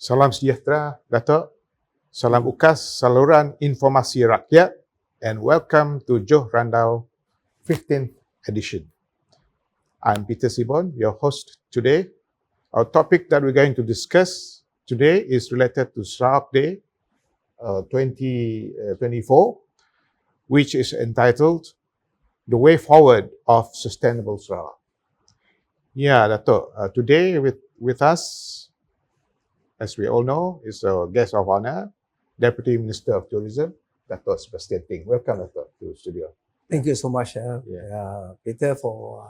Salam sejahtera, Datuk. Salam ukas saluran informasi rakyat and welcome to Juh Randau 15th edition. I'm Peter Sibon, your host today. Our topic that we're going to discuss today is related to Sarawak Day 2024, which is entitled The Way Forward of Sustainable Sarawak. Yeah, Datuk, today with us, as we all know, is a guest of honor, Deputy Minister of Tourism, Datuk Sebastian Ting. Welcome, Datuk, to the studio. Thank you so much, Peter, for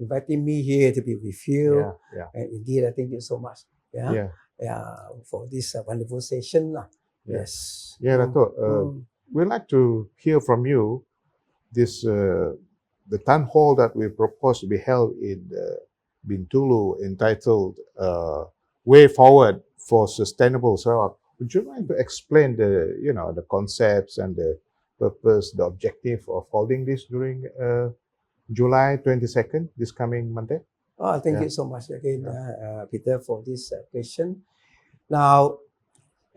inviting me here to be with you. And indeed, I thank you so much. For this wonderful session. Yes. Yeah, Datuk. We'd like to hear from you this the town hall that we propose to be held in Bintulu, entitled Way Forward for Sustainable Sarawak. Would you mind to explain the concepts and the purpose, the objective of holding this during July 22nd, this coming Monday? Oh, thank you so much again, Peter, for this question. Now,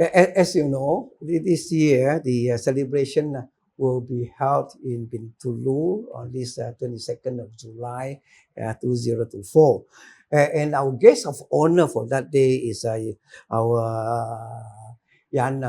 as you know, this year the celebration will be held in Bintulu on this 22nd of July 2024. And our guest of honor for that day is our Yan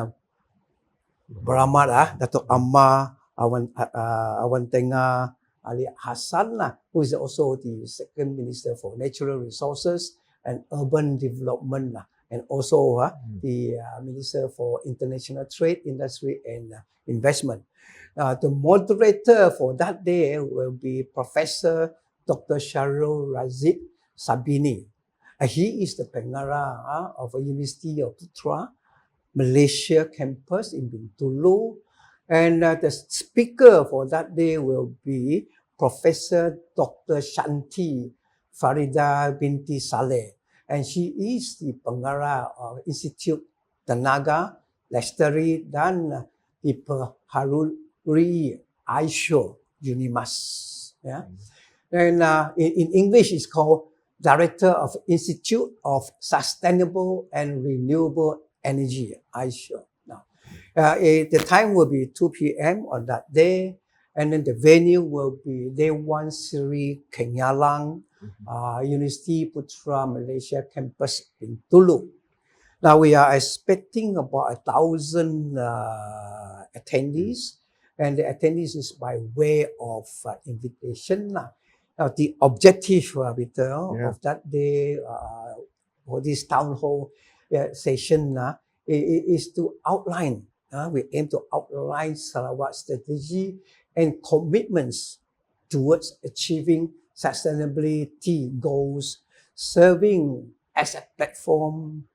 Beramat, Datuk Amma Awan Tengah Ali Hassan, who is also the second Minister for Natural Resources and Urban Development, and also the Minister for International Trade, Industry and Investment. The moderator for that day will be Professor Dr. Sharul Razid Sabini. He is the pengarah of the University of Putra, Malaysia campus in Bintulu. And the speaker for that day will be Professor Dr. Shanti Farida binti Saleh. And she is the pengarah of Institute Tenaga Lestari dan Diperharui Aisyah Unimas. And in English, it's called Director of Institute of Sustainable and Renewable Energy, Aisyah. Now, the time will be 2 p.m. on that day, and then the venue will be Dewan Seri Kenyalang, University Putra Malaysia campus in Tulu. Now, we are expecting about 1,000 attendees, and the attendees is by way of invitation. Now, the objective, Peter, of that day for this town hall session is to outline. We aim to outline Sarawak's strategy and commitments towards achieving sustainability goals, serving as a platform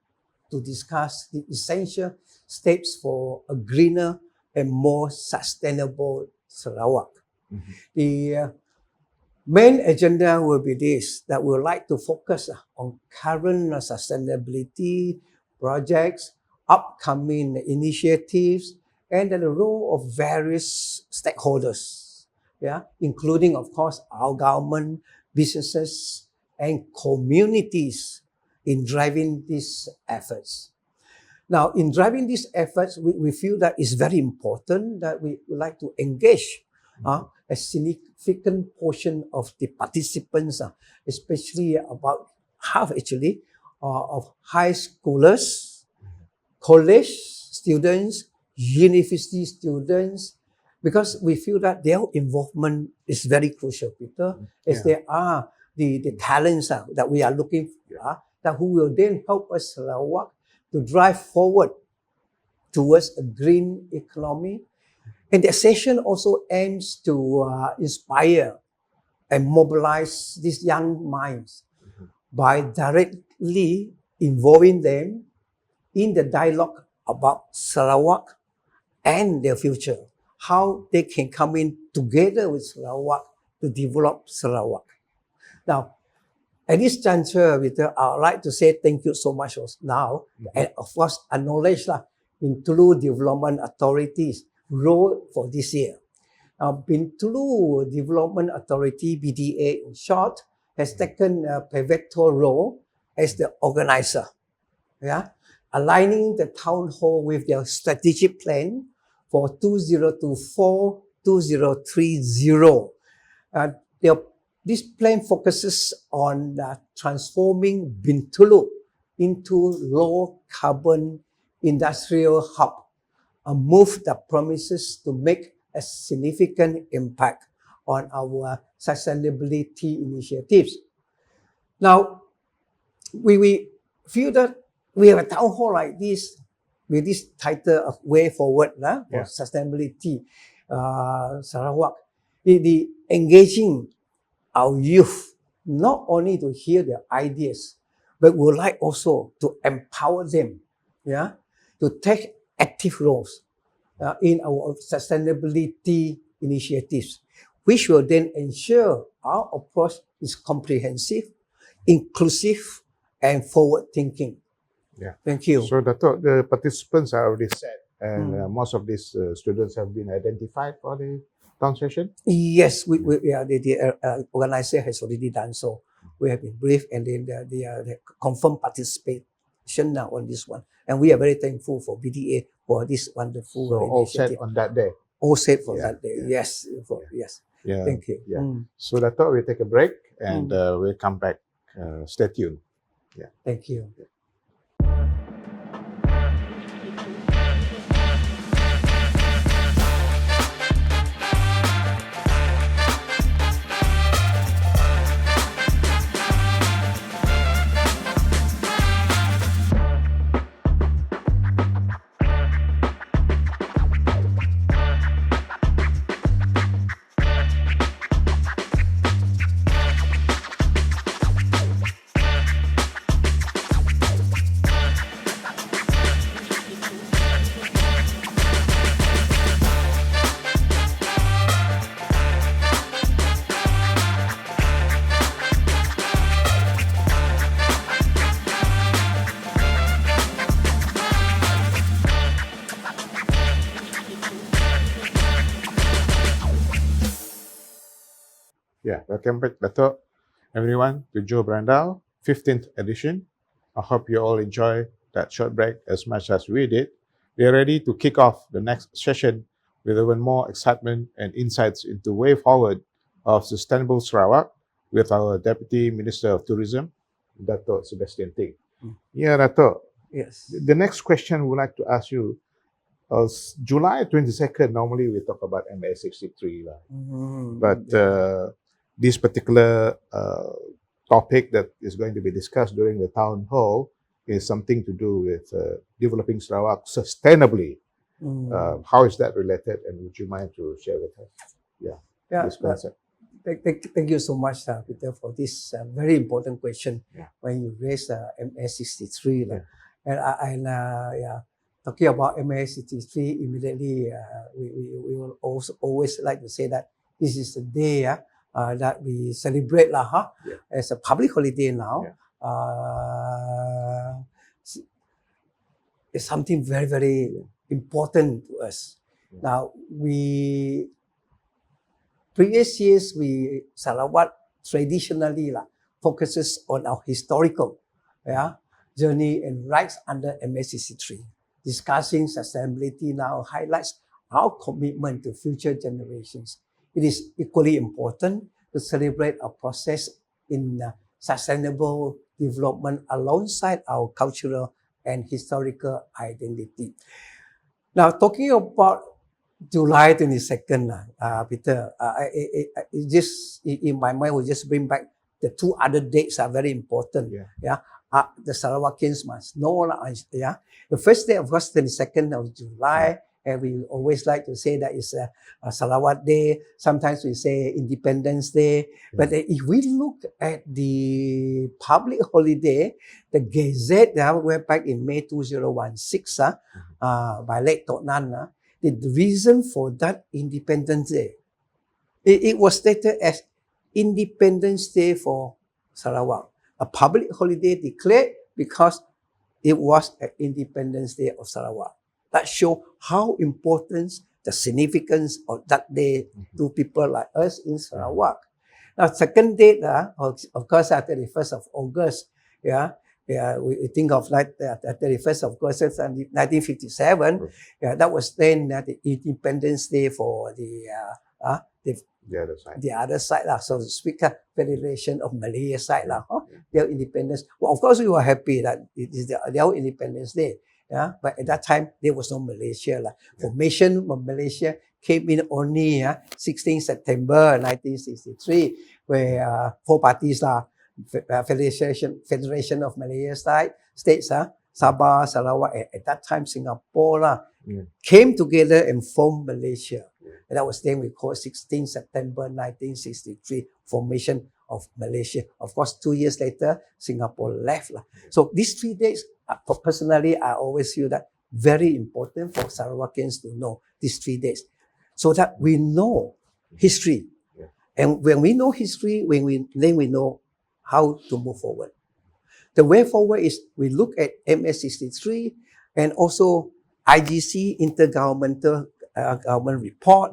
to discuss the essential steps for a greener and more sustainable Sarawak. The main agenda will be this, that we would like to focus on current sustainability projects, upcoming initiatives, and the role of various stakeholders, including, of course, our government, businesses, and communities in driving these efforts. Now, in driving these efforts, we feel that it's very important that we would like to engage a significant portion of the participants, especially about half actually, of high schoolers, college students, university students, because we feel that their involvement is very crucial, Peter, as they are the talents that we are looking for, that who will then help us, Sarawak, to drive forward towards a green economy. And the session also aims to inspire and mobilize these young minds by directly involving them in the dialogue about Sarawak and their future, how they can come in together with Sarawak to develop Sarawak. Now, at this juncture, Peter, I would like to say thank you so much now, and of course, acknowledge Bintulu Development Authority's role for this year. Bintulu Development Authority, BDA in short, has taken a pivotal role as the organizer aligning the town hall with their strategic plan for 2024-2030. This plan focuses on transforming Bintulu into low carbon industrial hub, a move that promises to make a significant impact on our sustainability initiatives. Now, we feel that we have a town hall like this with this title of Way Forward for Sustainability Sarawak. The engaging our youth not only to hear their ideas, but would like also to empower them, to take active roles in our sustainability initiatives, which will then ensure our approach is comprehensive, inclusive, and forward-thinking. Yeah. Thank you. So, Datuk, the participants are already set, and most of these students have been identified for the town session? Yes, the organizer has already done so. We have been briefed, and then they confirmed participation now on this one. And we are very thankful for BDA for this wonderful So all initiative. set on that day? All set for that day, yes. Yes. Yeah. Thank you. Yeah. So Datuk, we'll take a break and we'll come back. Stay tuned. Yeah. Thank you. Yeah, welcome back, Datuk, everyone, to Juh Randau, 15th edition. I hope you all enjoy that short break as much as we did. We are ready to kick off the next session with even more excitement and insights into way forward of sustainable Sarawak with our Deputy Minister of Tourism, Datuk Sebastian Ting. Yeah, Datuk. Yes. The next question we'd like to ask you is July 22nd, normally we talk about MA63. But this particular topic that is going to be discussed during the town hall is something to do with developing Sarawak sustainably. How is that related, and would you mind to share with us? This concept. Thank you so much, Peter, for this very important question when you raised MA63. And talking about MA63, immediately we will also always like to say that this is the day that we celebrate as a public holiday now. It's something very, very important to us. Now, previous years, Sarawak traditionally focuses on our historical journey and rights under MA63. Discussing sustainability now highlights our commitment to future generations. It is equally important to celebrate our process in sustainable development alongside our cultural and historical identity. Now, talking about July 22nd, Peter, just in my mind, will just bring back the two other dates are very important. The Sarawakians must know. The first day, of course, 22nd of July, and we always like to say that it's a Sarawak Day. Sometimes we say Independence Day. But if we look at the public holiday, the Gazette, went back in May 2016 by late Tok Nan, the reason for that Independence Day, it was stated as Independence Day for Sarawak. A public holiday declared because it was an Independence Day of Sarawak. That shows how important the significance of that day to people like us in Sarawak. Now, second date, of course, 31st of August, we think of like the 31st of August 1957. Right. That was then the Independence Day for the other side. the other side, so to speak, Federation of Malaya side, their independence. Well, of course, we were happy that it is their Independence Day. But at that time, there was no Malaysia. Formation of Malaysia came in only 16 September 1963, where four parties, Federation of Malaya States, Sabah, Sarawak, at that time Singapore, came together and formed Malaysia. And that was then we call 16 September 1963, formation of Malaysia. Of course, 2 years later, Singapore left. So these 3 days, personally, I always feel that very important for Sarawakians to know these 3 days, so that we know history. And when we know history, then we know how to move forward. The way forward is we look at MS63 and also IGC, Intergovernmental Government Report,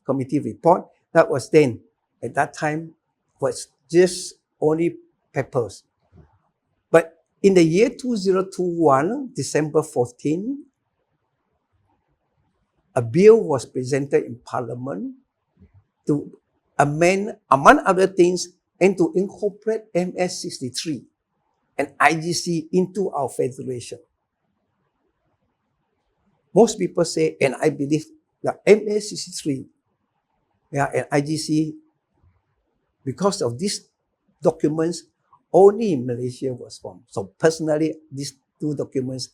committee report. That was then, at that time, was just only papers. But in the year 2021, December 14, a bill was presented in Parliament to amend, among other things, and to incorporate MS63 and IGC into our federation. Most people say, and I believe, that MS63 and IGC, because of these documents, only in Malaysia was formed. So personally, these two documents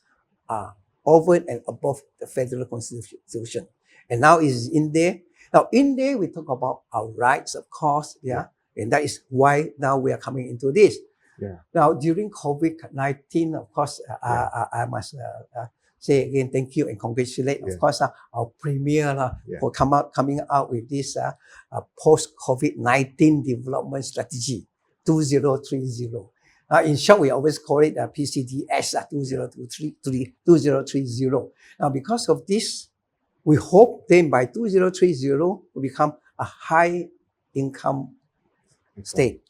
are over and above the federal constitution. And now it is in there. Now in there, we talk about our rights, of course, and that is why now we are coming into this. Now during COVID-19, of course, I must say again, thank you and congratulate, of course, our premier for coming out with this post-COVID-19 development strategy 2030. In short, we always call it PCDS 2030. Now, because of this, we hope then by 2030 we become a high income state.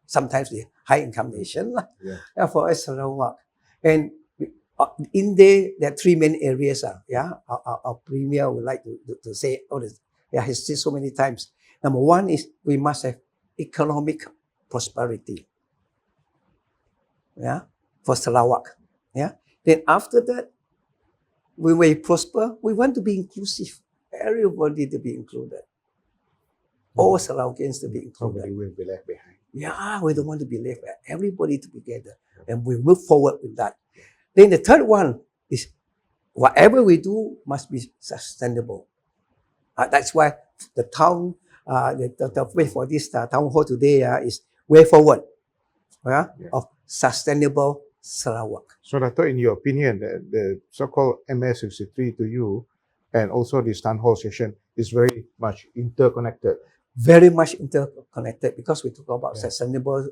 Sometimes the high income nation for us, Sarawak. And in there are three main areas. Our premier would like to say all this. He's said so many times. Number one is we must have economic prosperity. For Sarawak. Then after that, when we prosper, we want to be inclusive. Everybody to be included. All Sarawakians to be included. Nobody will be left behind. We don't want to be left behind. Everybody to be together. And we move forward with that. Then the third one is whatever we do must be sustainable. That's why the town, the way for this town hall today is way forward of sustainable Sarawak. So, Dato', in your opinion, the so-called MS63 to you and also this town hall session is very much interconnected. Very much interconnected because we talk about sustainable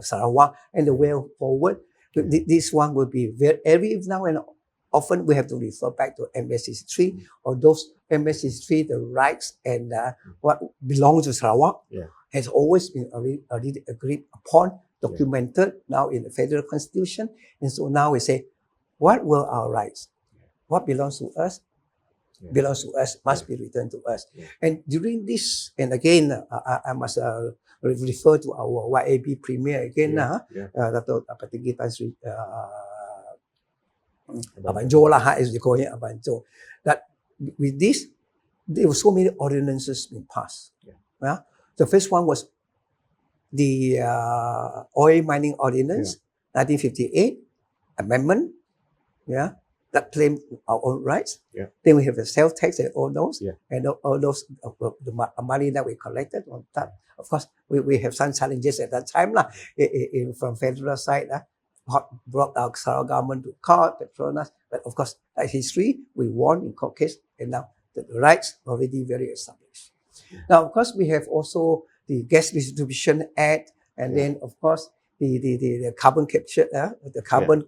Sarawak and the way forward. This one will be every now and often we have to refer back to MS63 or those MS63, the rights and what belongs to Sarawak has always been already agreed upon, documented now in the federal constitution. And so now we say, what were our rights? What belongs to us? Belongs to us, must be returned to us. And during this, and again, I must refer to our YAB premier again, Datuk Patinggi Tan Sri Abang Juh as they call it, Abang Juh, that with this, there were so many ordinances being passed. The first one was the Oil Mining Ordinance, 1958, amendment, that claim our own rights. Then we have the sales tax and all those, and all those the money that we collected on that. Of course, we have some challenges at that time from federal side. Brought our Sarawak government to court, Petronas, but of course, that history, we won in court case, and now the rights already very established. Now, of course, we have also the Gas Distribution Act, and then of course the carbon capture, the carbon,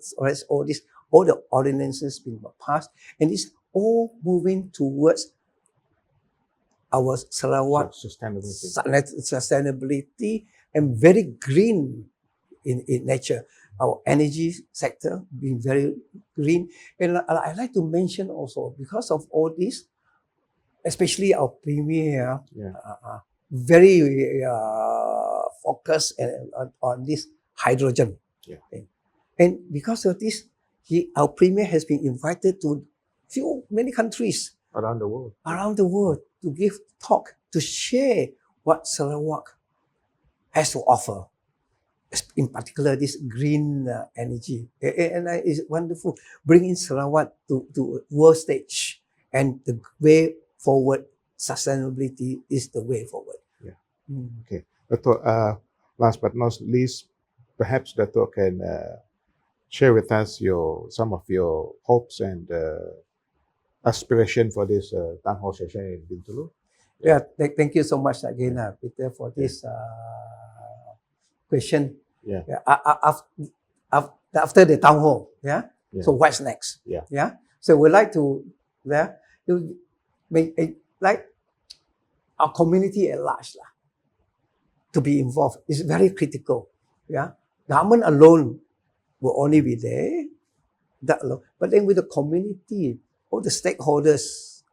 all the ordinances being passed, and it's all moving towards our Sarawak sustainability and very green in nature. Our energy sector being very green. And I like to mention also, because of all this, especially our premier, Yeah. very focused on this hydrogen. Yeah. And because of this, our premier has been invited to many countries Around the world. to give talk, to share what Sarawak has to offer. In particular, this green energy. And it's wonderful. Bringing Sarawak to world stage. And the way forward, sustainability is the way forward. Yeah. Mm. Okay. Datuk, last but not least, perhaps Datuk can share with us some of your hopes and aspiration for this town hall session in Bintulu. Yeah, thank you so much again, Peter, for this question. Yeah. After the town hall, Yeah. So what's next? Yeah. So we'd like to make like our community at large to be involved. It's very critical. Yeah. Government alone will only be there, that alone. But then with the community, all the stakeholders,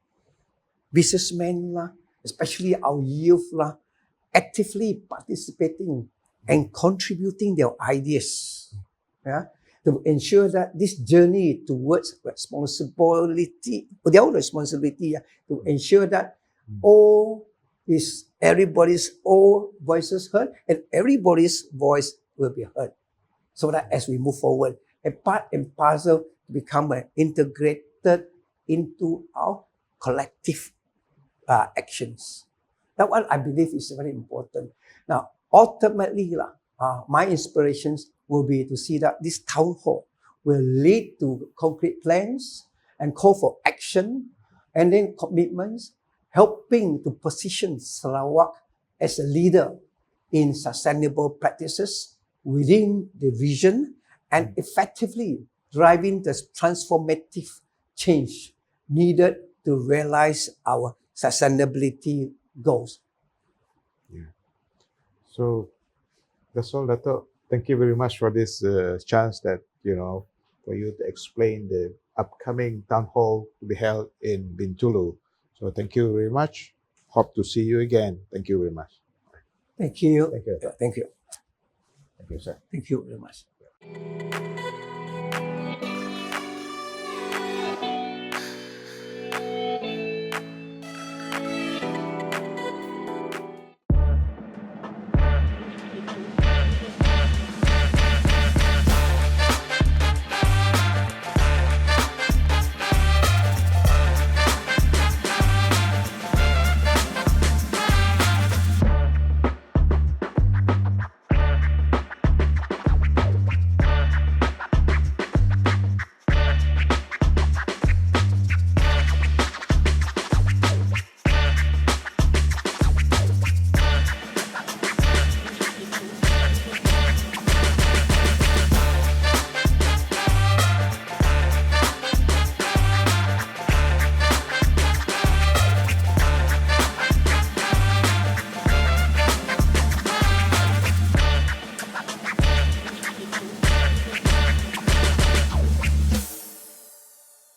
businessmen, especially our youth, actively participating and contributing their ideas, to ensure that this journey towards responsibility, their own responsibility, to ensure that all voices heard and everybody's voice will be heard, so that as we move forward, a part and parcel to become integrated into our collective actions. That one I believe is very important. Now, ultimately, my inspirations will be to see that this town hall will lead to concrete plans and call for action, and then commitments, helping to position Sarawak as a leader in sustainable practices within the vision and effectively driving the transformative change needed to realize our sustainability goals. Yeah. So that's all, Datuk. Thank you very much for this chance that, for you to explain the upcoming town hall to be held in Bintulu. So thank you very much. Hope to see you again. Thank you very much. Thank you. Thank you. Thank you. Thank you, sir. Thank you very much.